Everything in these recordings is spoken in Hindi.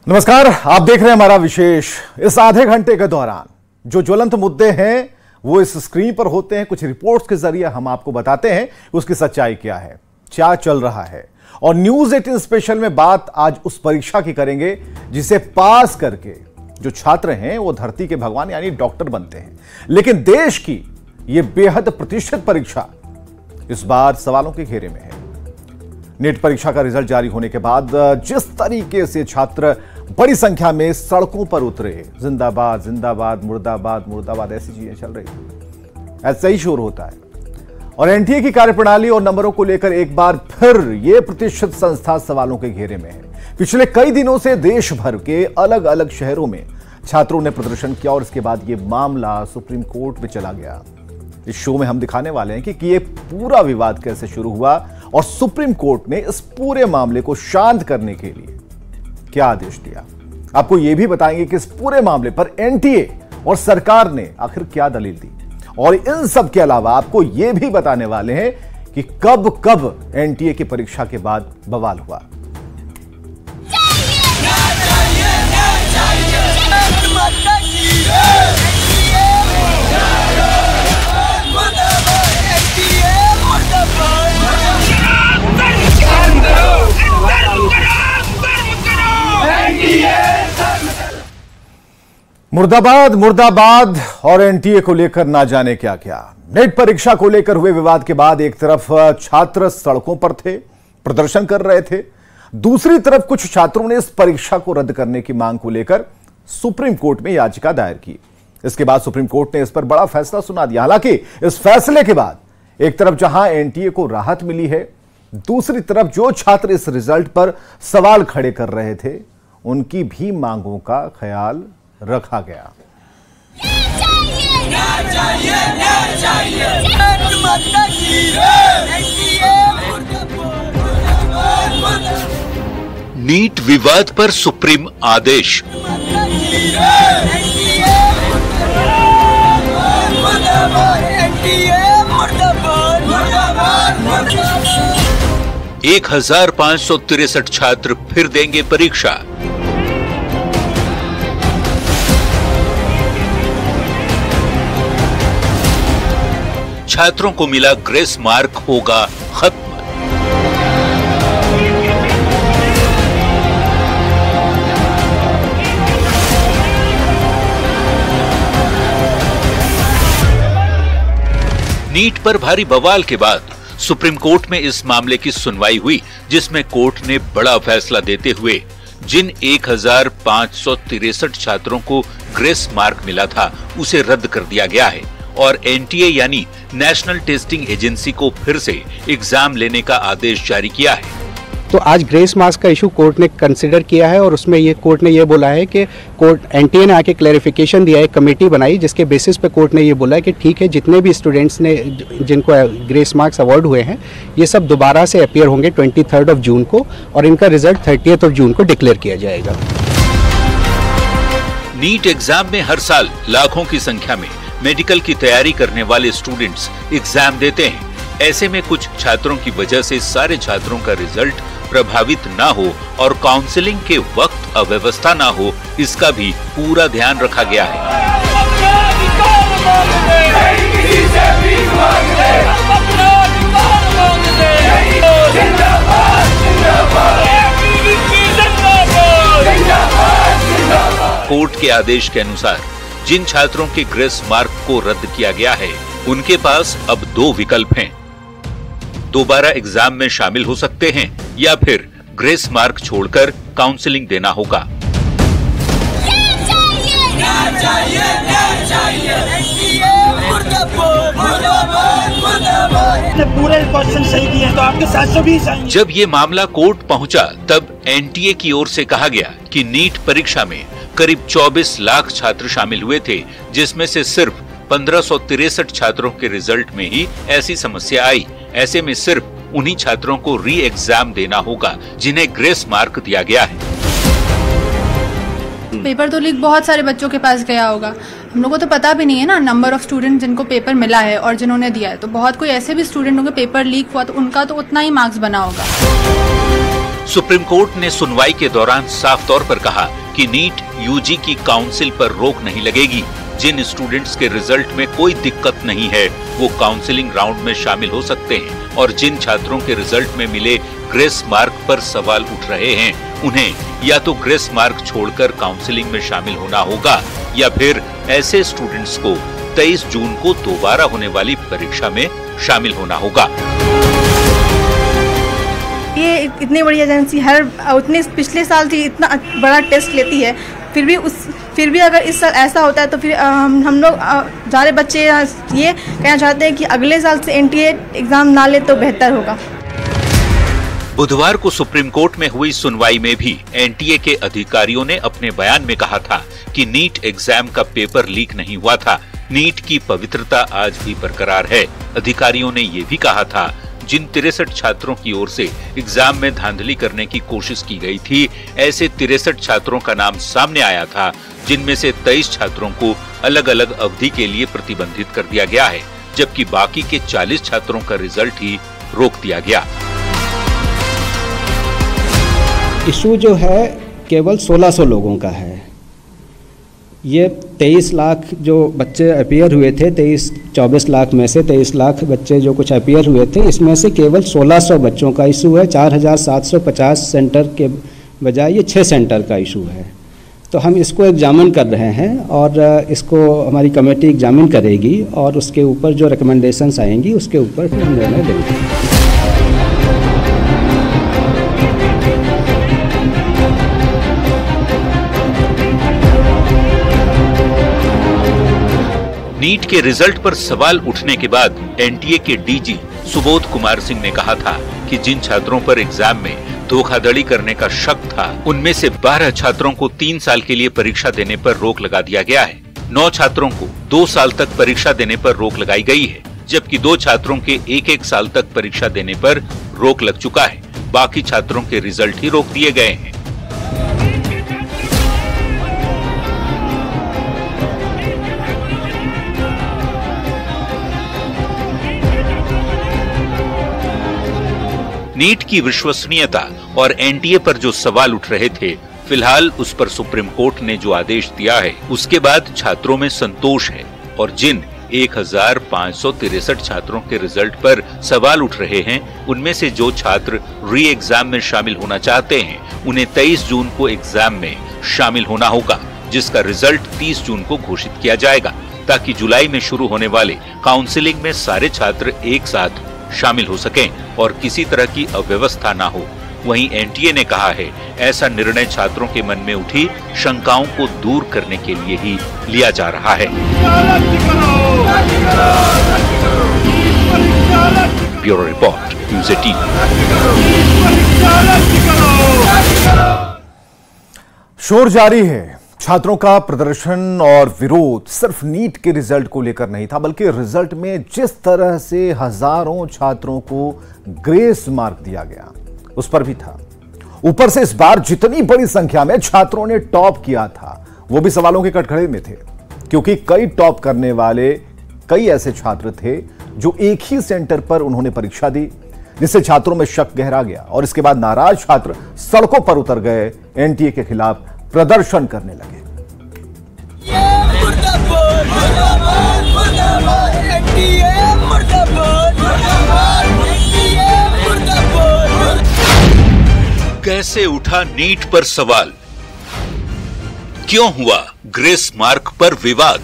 नमस्कार, आप देख रहे हैं हमारा विशेष। इस आधे घंटे के दौरान जो ज्वलंत मुद्दे हैं वो इस स्क्रीन पर होते हैं। कुछ रिपोर्ट्स के जरिए हम आपको बताते हैं उसकी सच्चाई क्या है, क्या चल रहा है। और न्यूज 18 स्पेशल में बात आज उस परीक्षा की करेंगे जिसे पास करके जो छात्र हैं वो धरती के भगवान यानी डॉक्टर बनते हैं। लेकिन देश की यह बेहद प्रतिष्ठित परीक्षा इस बार सवालों के घेरे में है। नीट परीक्षा का रिजल्ट जारी होने के बाद जिस तरीके से छात्र बड़ी संख्या में सड़कों पर उतरे, जिंदाबाद जिंदाबाद, मुर्दाबाद मुर्दाबाद, ऐसी चीजें चल रही, ऐसा ही शोर होता है। और एनटीए की कार्यप्रणाली और नंबरों को लेकर एक बार फिर यह प्रतिष्ठित संस्था सवालों के घेरे में है। पिछले कई दिनों से देश भर के अलग अलग शहरों में छात्रों ने प्रदर्शन किया और इसके बाद यह मामला सुप्रीम कोर्ट में चला गया। इस शो में हम दिखाने वाले हैं कि यह पूरा विवाद कैसे शुरू हुआ और सुप्रीम कोर्ट ने इस पूरे मामले को शांत करने के लिए क्या आदेश दिया। आपको यह भी बताएंगे कि इस पूरे मामले पर एनटीए और सरकार ने आखिर क्या दलील दी। और इन सब के अलावा आपको यह भी बताने वाले हैं कि कब कब एनटीए की परीक्षा के बाद बवाल हुआ। मुर्दाबाद मुर्दाबाद और एनटीए को लेकर ना जाने क्या क्या। नीट परीक्षा को लेकर हुए विवाद के बाद एक तरफ छात्र सड़कों पर थे, प्रदर्शन कर रहे थे, दूसरी तरफ कुछ छात्रों ने इस परीक्षा को रद्द करने की मांग को लेकर सुप्रीम कोर्ट में याचिका दायर की। इसके बाद सुप्रीम कोर्ट ने इस पर बड़ा फैसला सुना दिया। हालांकि इस फैसले के बाद एक तरफ जहां एनटीए को राहत मिली है, दूसरी तरफ जो छात्र इस रिजल्ट पर सवाल खड़े कर रहे थे उनकी भी मांगों का ख्याल रखा गया। नीट विवाद पर सुप्रीम आदेश। एक 1563 छात्र फिर देंगे परीक्षा। छात्रों को मिला ग्रेस मार्क होगा खत्म। नीट पर भारी बवाल के बाद सुप्रीम कोर्ट में इस मामले की सुनवाई हुई, जिसमें कोर्ट ने बड़ा फैसला देते हुए जिन 1563 छात्रों को ग्रेस मार्क मिला था उसे रद्द कर दिया गया है और एनटीए यानी नेशनल टेस्टिंग एजेंसी को फिर से एग्जाम लेने का आदेश जारी किया है। तो आज ग्रेस मार्क्स का इशू कोर्ट ने कंसिडर किया है और उसमें ये कोर्ट ने ये बोला है कि कोर्ट एनटीए ने आके क्लैरिफिकेशन दिया है, कमेटी बनाई जिसके बेसिस पे कोर्ट ने ये बोला है कि ठीक है, जितने भी स्टूडेंट्स ने जिनको ग्रेस मार्क्स अवार्ड हुए हैं ये सब दोबारा से अपीयर होंगे 23 जून को और इनका रिजल्ट 30 जून को डिक्लेयर किया जाएगा। नीट एग्जाम में हर साल लाखों की संख्या में मेडिकल की तैयारी करने वाले स्टूडेंट्स एग्जाम देते हैं। ऐसे में कुछ छात्रों की वजह से सारे छात्रों का रिजल्ट प्रभावित ना हो और काउंसलिंग के वक्त अव्यवस्था ना हो, इसका भी पूरा ध्यान रखा गया है। कोर्ट के आदेश के अनुसार जिन छात्रों के ग्रेस मार्क को रद्द किया गया है उनके पास अब दो विकल्प हैं। दोबारा एग्जाम में शामिल हो सकते हैं या फिर ग्रेस मार्क छोड़कर काउंसलिंग देना होगा। पूरे क्वेश्चन सही दिए तो आपके 720 सही। जब ये मामला कोर्ट पहुंचा तब एनटीए की ओर से कहा गया कि नीट परीक्षा में करीब 24 लाख छात्र शामिल हुए थे, जिसमें से सिर्फ 1563 छात्रों के रिजल्ट में ही ऐसी समस्या आई। ऐसे में सिर्फ उन्हीं छात्रों को री एग्जाम देना होगा जिन्हें ग्रेस मार्क दिया गया है। पेपर तो लीक बहुत सारे बच्चों के पास गया होगा, हम लोगों को तो पता भी नहीं है ना नंबर ऑफ स्टूडेंट जिनको पेपर मिला है और जिन्होंने दिया है। तो बहुत कोई ऐसे भी स्टूडेंट होंगे पेपर लीक हुआ तो उनका तो उतना ही मार्क्स बना होगा। सुप्रीम कोर्ट ने सुनवाई के दौरान साफ तौर पर कहा कि नीट यूजी की काउंसिल पर रोक नहीं लगेगी। जिन स्टूडेंट्स के रिजल्ट में कोई दिक्कत नहीं है वो काउंसलिंग राउंड में शामिल हो सकते हैं, और जिन छात्रों के रिजल्ट में मिले ग्रेस मार्क पर सवाल उठ रहे हैं उन्हें या तो ग्रेस मार्क छोड़कर काउंसलिंग में शामिल होना होगा या फिर ऐसे स्टूडेंट्स को 23 जून को दोबारा होने वाली परीक्षा में शामिल होना होगा। ये इतनी बड़ी एजेंसी उतने पिछले साल थी इतना बड़ा टेस्ट लेती है, फिर भी अगर इस साल ऐसा होता है तो फिर हम लोग सारे बच्चे ये कहना चाहते हैं कि अगले साल से एनटीए एग्जाम ना ले तो बेहतर होगा। बुधवार को सुप्रीम कोर्ट में हुई सुनवाई में भी एनटीए के अधिकारियों ने अपने बयान में कहा था कि नीट एग्जाम का पेपर लीक नहीं हुआ था। नीट की पवित्रता आज भी बरकरार है। अधिकारियों ने ये भी कहा था जिन 63 छात्रों की ओर से एग्जाम में धांधली करने की कोशिश की गई थी, ऐसे 63 छात्रों का नाम सामने आया था जिनमें से 23 छात्रों को अलग अलग अवधि के लिए प्रतिबंधित कर दिया गया है, जबकि बाकी के 40 छात्रों का रिजल्ट ही रोक दिया गया। इशू जो है केवल 1600 लोगों का है। ये 23 लाख जो बच्चे अपीयर हुए थे, 24 लाख में से 23 लाख बच्चे जो कुछ अपीयर हुए थे, इसमें से केवल 1600 बच्चों का इशू है। 4750 सेंटर के बजाय ये 6 सेंटर का इशू है। तो हम इसको एग्जामिन कर रहे हैं और इसको हमारी कमेटी एग्जामिन करेगी और उसके ऊपर जो रिकमेंडेशंस आएंगी उसके ऊपर फिर हम निर्णय लेंगे। नीट के रिजल्ट पर सवाल उठने के बाद एनटीए के डीजी सुबोध कुमार सिंह ने कहा था कि जिन छात्रों पर एग्जाम में धोखाधड़ी करने का शक था उनमें से 12 छात्रों को 3 साल के लिए परीक्षा देने पर रोक लगा दिया गया है। 9 छात्रों को 2 साल तक परीक्षा देने पर रोक लगाई गई है, जबकि 2 छात्रों के 1-1 साल तक परीक्षा देने पर रोक लग चुका है। बाकी छात्रों के रिजल्ट ही रोक दिए गए हैं। नीट की विश्वसनीयता और एनटीए पर जो सवाल उठ रहे थे, फिलहाल उस पर सुप्रीम कोर्ट ने जो आदेश दिया है उसके बाद छात्रों में संतोष है, और जिन 1563 छात्रों के रिजल्ट पर सवाल उठ रहे हैं उनमें से जो छात्र री एग्जाम में शामिल होना चाहते हैं उन्हें 23 जून को एग्जाम में शामिल होना होगा, जिसका रिजल्ट 30 जून को घोषित किया जाएगा, ताकि जुलाई में शुरू होने वाले काउंसलिंग में सारे छात्र एक साथ शामिल हो सकें और किसी तरह की अव्यवस्था ना हो। वहीं एनटीए ने कहा है ऐसा निर्णय छात्रों के मन में उठी शंकाओं को दूर करने के लिए ही लिया जा रहा है। Bureau report, news 18। शोर जारी है। छात्रों का प्रदर्शन और विरोध सिर्फ नीट के रिजल्ट को लेकर नहीं था, बल्कि रिजल्ट में जिस तरह से हजारों छात्रों को ग्रेस मार्क दिया गया उस पर भी था। ऊपर से इस बार जितनी बड़ी संख्या में छात्रों ने टॉप किया था वो भी सवालों के कटघरे में थे, क्योंकि कई टॉप करने वाले कई ऐसे छात्र थे जो एक ही सेंटर पर उन्होंने परीक्षा दी, जिससे छात्रों में शक गहरा गया और इसके बाद नाराज छात्र सड़कों पर उतर गए, एनटीए के खिलाफ प्रदर्शन करने लगे। कैसे उठा नीट पर सवाल? क्यों हुआ ग्रेस मार्क पर विवाद?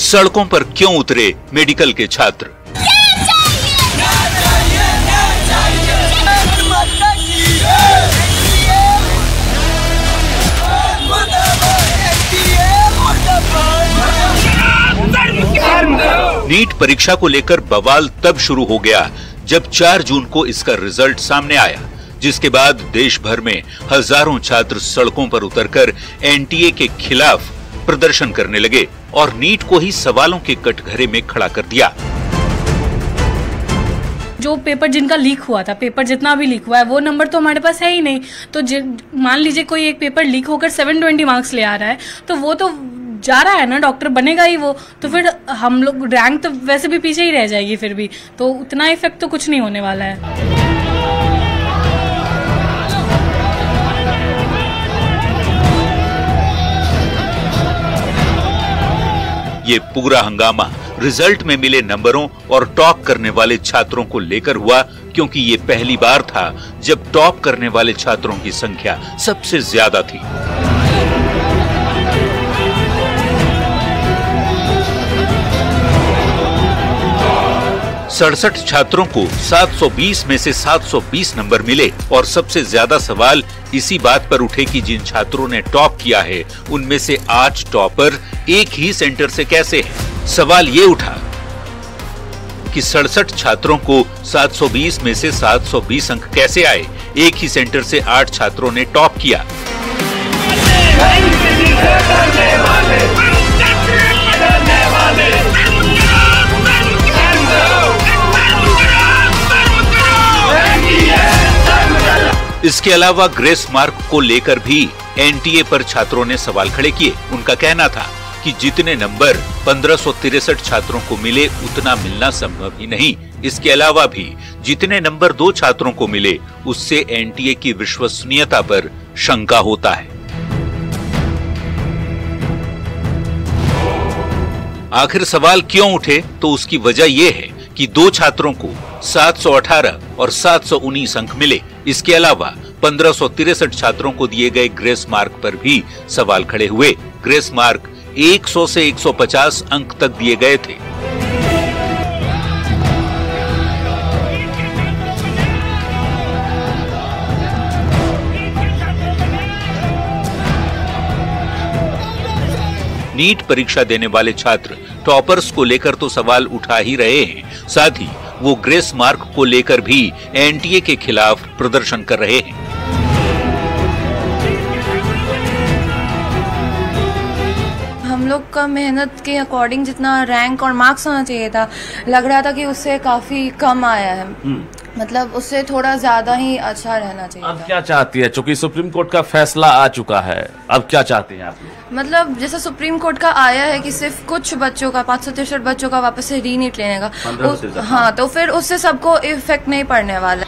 सड़कों पर क्यों उतरे मेडिकल के छात्र? नीट परीक्षा को लेकर बवाल तब शुरू हो गया जब 4 जून को इसका रिजल्ट सामने आया, जिसके बाद देश भर में हजारों छात्र सड़कों पर उतरकर एनटीए के खिलाफ प्रदर्शन करने लगे और नीट को ही सवालों के कटघरे में खड़ा कर दिया। जो पेपर जिनका लीक हुआ था, पेपर जितना भी लीक हुआ है वो नंबर तो हमारे पास है ही नहीं। तो मान लीजिए कोई एक पेपर लीक होकर 720 मार्क्स ले आ रहा है तो वो तो जा रहा है ना, डॉक्टर बनेगा ही वो, तो फिर हम लोग रैंक तो वैसे भी पीछे ही रह जाएगी फिर भी, तो उतना इफेक्ट तो कुछ नहीं होने वाला है। ये पूरा हंगामा रिजल्ट में मिले नंबरों और टॉप करने वाले छात्रों को लेकर हुआ, क्योंकि ये पहली बार था जब टॉप करने वाले छात्रों की संख्या सबसे ज्यादा थी। सड़सठ छात्रों को 720 में से 720 नंबर मिले और सबसे ज्यादा सवाल इसी बात पर उठे कि जिन छात्रों ने टॉप किया है उनमें से 8 टॉपर एक ही सेंटर से कैसे हैं? सवाल ये उठा कि 67 छात्रों को 720 में से 720 अंक कैसे आए? एक ही सेंटर से 8 छात्रों ने टॉप किया। इसके अलावा ग्रेस मार्क को लेकर भी एनटीए पर छात्रों ने सवाल खड़े किए। उनका कहना था कि जितने नंबर 1563 छात्रों को मिले उतना मिलना संभव ही नहीं। इसके अलावा भी जितने नंबर 2 छात्रों को मिले उससे एनटीए की विश्वसनीयता पर शंका होता है। आखिर सवाल क्यों उठे? तो उसकी वजह यह है कि 2 छात्रों को 718 और 719 अंक मिले। इसके अलावा 1563 छात्रों को दिए गए ग्रेस मार्क पर भी सवाल खड़े हुए। ग्रेस मार्क 100 से 150 अंक तक दिए गए थे। नीट परीक्षा देने वाले छात्र टॉपर्स को लेकर तो सवाल उठा ही रहे हैं, साथ ही वो ग्रेस मार्क को लेकर भी एनटीए के खिलाफ प्रदर्शन कर रहे हैं। हम लोग का मेहनत के अकॉर्डिंग जितना रैंक और मार्क्स होना चाहिए था, लग रहा था कि उससे काफी कम आया है। मतलब उससे थोड़ा ज्यादा ही अच्छा रहना चाहिए। अब क्या चाहती है, चूंकि सुप्रीम कोर्ट का फैसला आ चुका है, अब क्या चाहते हैं आप लोग? मतलब जैसे सुप्रीम कोर्ट का आया है कि सिर्फ कुछ बच्चों का 563 बच्चों का वापस से रीनीट लेने का, हाँ, तो फिर उससे सबको इफेक्ट नहीं पड़ने वाला।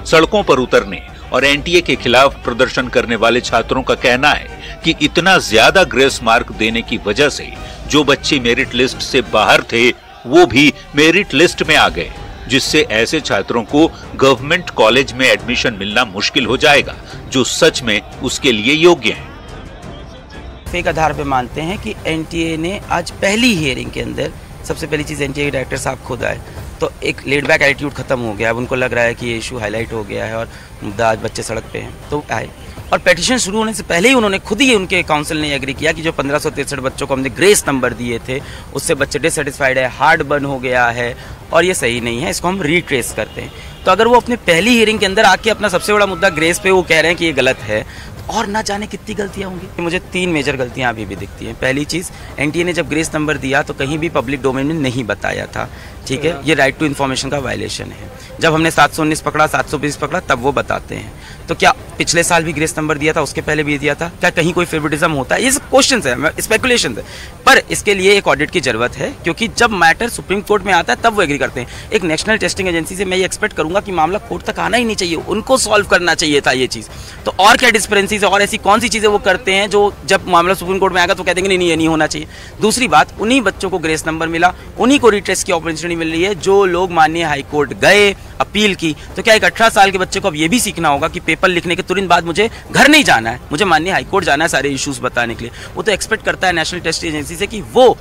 सड़कों पर उतरने और एनटीए के खिलाफ प्रदर्शन करने वाले छात्रों का कहना है कि इतना ज्यादा ग्रेस मार्क देने की वजह से जो बच्चे मेरिट लिस्ट से बाहर थे वो भी मेरिट लिस्ट में आ गए, जिससे ऐसे छात्रों को गवर्नमेंट कॉलेज में एडमिशन मिलना मुश्किल हो जाएगा जो सच में उसके लिए योग्य हैं। फेक आधार पे मानते हैं कि एनटीए ने आज पहली हियरिंग के अंदर सबसे पहली चीज एनटीए के डायरेक्टर साहब खुद आए, तो एक लेड बैक एटीट्यूड खत्म हो गया। अब उनको लग रहा है कि ये इशू हाईलाइट हो गया है और मुद्दा आज बच्चे सड़क पे हैं, तो आए। और पेटिशन शुरू होने से पहले ही उन्होंने खुद ही, उनके काउंसिल ने एग्री किया कि जो 1563 बच्चों को हमने ग्रेस नंबर दिए थे उससे बच्चे डिससेटिस्फाइड है, हार्ड बर्न हो गया है और ये सही नहीं है, इसको हम रिट्रेस करते हैं। तो अगर वो अपने पहली हियरिंग के अंदर आके अपना सबसे बड़ा मुद्दा ग्रेस पे वो कह रहे हैं कि ये गलत है, और ना जाने कितनी गलतियां होंगी। मुझे 3 मेजर गलतियां अभी भी दिखती हैं। पहली चीज़, एनटीए ने जब ग्रेस नंबर दिया तो कहीं भी पब्लिक डोमेन में नहीं बताया था, ठीक है, ये राइट टू इन्फॉर्मेशन का वायलेशन है। जब हमने 719 पकड़ा, 720 पकड़ा, तब वो बताते हैं। तो क्या पिछले साल भी ग्रेस नंबर दिया था, उसके पहले भी दिया था? क्या कहीं कोई फेवरेटिज्म होता है? ये सब क्वेश्चंस है, स्पेकुलेशन है, पर इसके लिए एक ऑडिट की जरूरत है, क्योंकि जब मैटर सुप्रीम कोर्ट में आता है तब वो एग्री करते हैं। एक नेशनल टेस्टिंग एजेंसी से मैं ये एक्सपेक्ट करूंगा कि मामला कोर्ट तक आना ही नहीं चाहिए, उनको सॉल्व करना चाहिए था ये चीज़। तो और क्या डिस्पेरेंसीज और ऐसी कौन सी चीज़ें वो करते हैं जो जब मामला सुप्रीम कोर्ट में आएगा तो कह देंगे नहीं, ये नहीं होना चाहिए। दूसरी बात, उन्हीं बच्चों को ग्रेस नंबर मिला, उन्हीं को रिट्रेस की अपॉर्चुनिटी मिल रही है जो लोग माननीय हाईकोर्ट गए, अपील की। तो क्या एक 18 साल के बच्चे को अब ये भी सीखना होगा कि पेपर लिखने के तुरंत बाद मुझे घर नहीं जाना है, मुझे माननीय हाईकोर्ट जाना है सारे इश्यूज बताने के लिए? वो तो एक्सपेक्ट करता है नेशनल टेस्टिंग एजेंसी से कि वो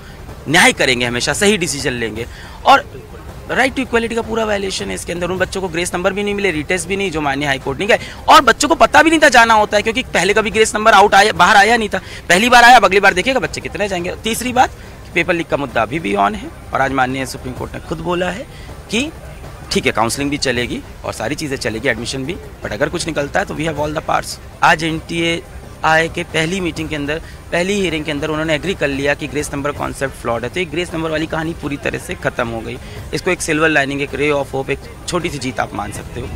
न्याय करेंगे, हमेशा सही डिसीजन लेंगे। और राइट टू इक्वालिटी का पूरा वायलेशन है इसके अंदर। उन बच्चों को ग्रेस नंबर भी नहीं मिले, रिटेस्ट भी नहीं, जो माननीय हाईकोर्ट नहीं गए, और बच्चों को पता भी नहीं था जाना होता है, क्योंकि पहले कभी ग्रेस नंबर आउट आया, बाहर आया नहीं था, पहली बार आया, अब अगली बार देखिएगा बच्चे कितने जाएंगे। तीसरी बात, पेपर लीक का मुद्दा अभी भी ऑन है, और आज माननीय सुप्रीम कोर्ट ने खुद बोला है कि ठीक है, काउंसलिंग भी चलेगी और सारी चीज़ें चलेगी, एडमिशन भी, बट अगर कुछ निकलता है तो we have all the parts. आज एनटीए आए के पहली मीटिंग के अंदर, पहली हियरिंग के अंदर उन्होंने एग्री कर लिया कि ग्रेस नंबर कॉन्सेप्ट फ्लॉड है, तो एक ग्रेस नंबर वाली कहानी पूरी तरह से खत्म हो गई। इसको एक सिल्वर लाइनिंग, एक रे ऑफ होप, एक छोटी सी जीत आप मान सकते हो।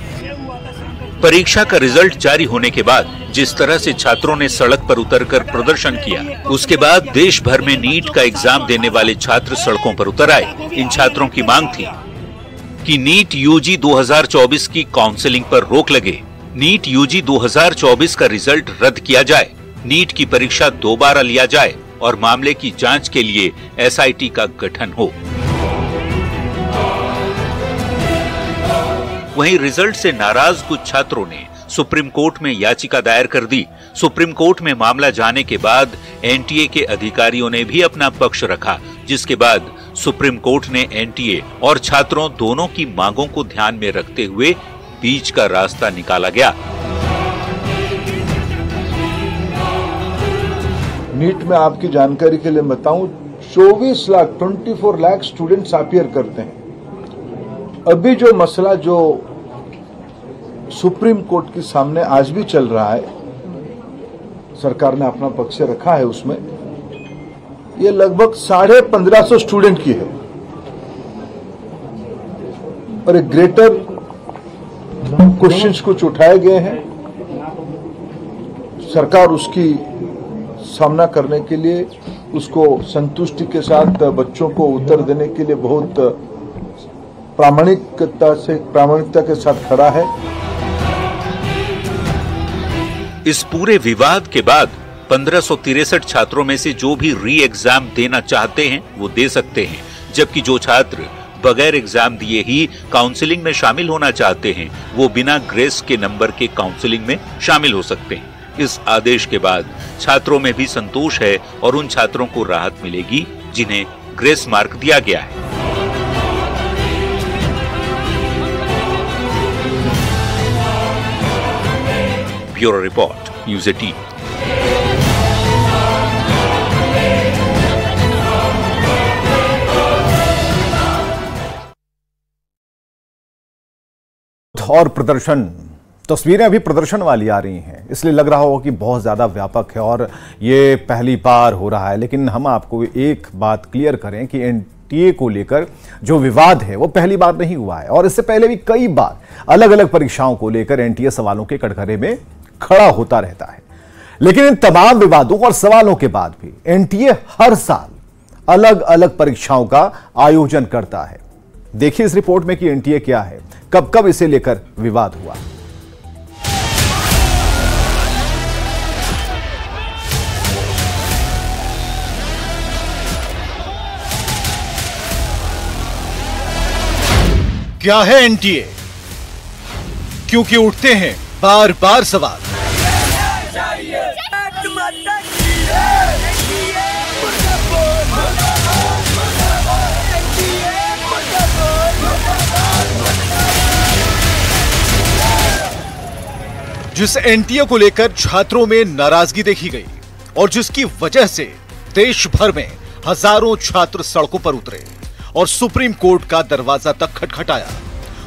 परीक्षा का रिजल्ट जारी होने के बाद जिस तरह से छात्रों ने सड़क पर उतरकर प्रदर्शन किया, उसके बाद देश भर में नीट का एग्जाम देने वाले छात्र सड़कों पर उतर आए। इन छात्रों की मांग थी कि नीट यूजी 2024 की काउंसलिंग पर रोक लगे, नीट यूजी 2024 का रिजल्ट रद्द किया जाए। नीट की परीक्षा दोबारा लिया जाए और मामले की जांच के लिए एसआईटी का गठन हो। वहीं रिजल्ट से नाराज कुछ छात्रों ने सुप्रीम कोर्ट में याचिका दायर कर दी। सुप्रीम कोर्ट में मामला जाने के बाद एनटीए के अधिकारियों ने भी अपना पक्ष रखा, जिसके बाद सुप्रीम कोर्ट ने एनटीए और छात्रों दोनों की मांगों को ध्यान में रखते हुए बीच का रास्ता निकाला गया। नीट में आपकी जानकारी के लिए बताऊं, 24 लाख स्टूडेंट्स अपीयर करते हैं। अभी जो मसला जो सुप्रीम कोर्ट के सामने आज भी चल रहा है, सरकार ने अपना पक्ष रखा है उसमें, ये लगभग 1550 स्टूडेंट की है और एक ग्रेटर क्वेश्चंस कुछ उठाए गए हैं। सरकार उसकी सामना करने के लिए, उसको संतुष्टि के साथ बच्चों को उत्तर देने के लिए बहुत प्रामाणिकता के साथ खड़ा है। इस पूरे विवाद के बाद 1563 छात्रों में से जो भी री एग्जाम देना चाहते हैं वो दे सकते हैं, जबकि जो छात्र बगैर एग्जाम दिए ही काउंसलिंग में शामिल होना चाहते हैं वो बिना ग्रेस के नंबर के काउंसलिंग में शामिल हो सकते हैं। इस आदेश के बाद छात्रों में भी संतोष है और उन छात्रों को राहत मिलेगी जिन्हें ग्रेस मार्क दिया गया है। Bureau report, news 18। और प्रदर्शन, तस्वीरें अभी प्रदर्शन वाली आ रही हैं, इसलिए लग रहा हो कि बहुत ज़्यादा व्यापक है और ये पहली बार हो रहा है। लेकिन हम आपको एक बात क्लियर करें कि एनटीए को लेकर जो विवाद है वो पहली बार नहीं हुआ है और इससे पहले भी कई बार अलग अलग परीक्षाओं को लेकर एनटीए सवालों के कटघरे में खड़ा होता रहता है। लेकिन इन तमाम विवादों और सवालों के बाद भी एनटीए हर साल अलग अलग परीक्षाओं का आयोजन करता है। देखिए इस रिपोर्ट में कि एनटीए क्या है, कब कब इसे लेकर विवाद हुआ। क्या है एनटीए, क्योंकि उठते हैं बार बार सवाल। जिस एनटीए को लेकर छात्रों में नाराजगी देखी गई और जिसकी वजह से देश भर में हजारों छात्र सड़कों पर उतरे और सुप्रीम कोर्ट का दरवाजा तक खटखटाया,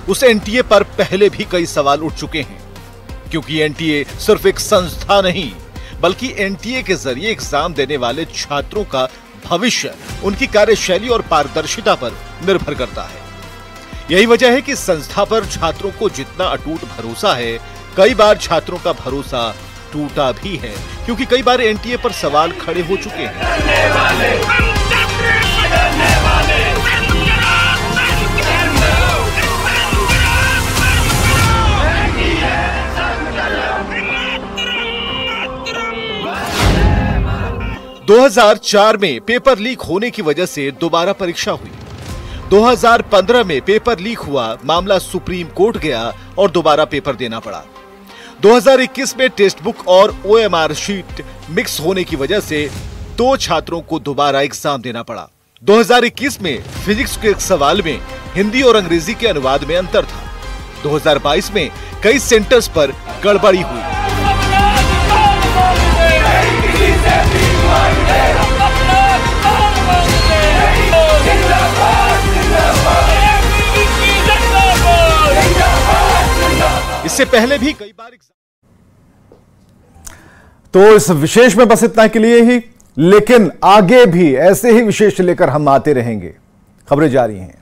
उस एनटीए पर पहले भी कई सवाल उठ चुके हैं। क्योंकि एनटीए सिर्फ एक संस्था नहीं बल्कि एनटीए के जरिए एग्जाम देने वाले छात्रों का भविष्य उनकी कार्यशैली और पारदर्शिता पर निर्भर करता है। यही वजह है कि संस्था पर छात्रों को जितना अटूट भरोसा है, कई बार छात्रों का भरोसा टूटा भी है, क्योंकि कई बार एनटीए पर सवाल खड़े हो चुके हैं। 2004 में पेपर लीक होने की वजह से दोबारा परीक्षा हुई। 2015 में पेपर लीक हुआ, मामला सुप्रीम कोर्ट गया और दोबारा पेपर देना पड़ा। 2021 में टेक्स्ट बुक और ओएमआर शीट मिक्स होने की वजह से 2 छात्रों को दोबारा एग्जाम देना पड़ा। 2021 में फिजिक्स के एक सवाल में हिंदी और अंग्रेजी के अनुवाद में अंतर था। 2022 में कई सेंटर्स पर गड़बड़ी हुई। इससे पहले भी कई बार। तो इस विशेष में बस इतना के लिए ही, लेकिन आगे भी ऐसे ही विशेष लेकर हम आते रहेंगे। खबरें जारी हैं।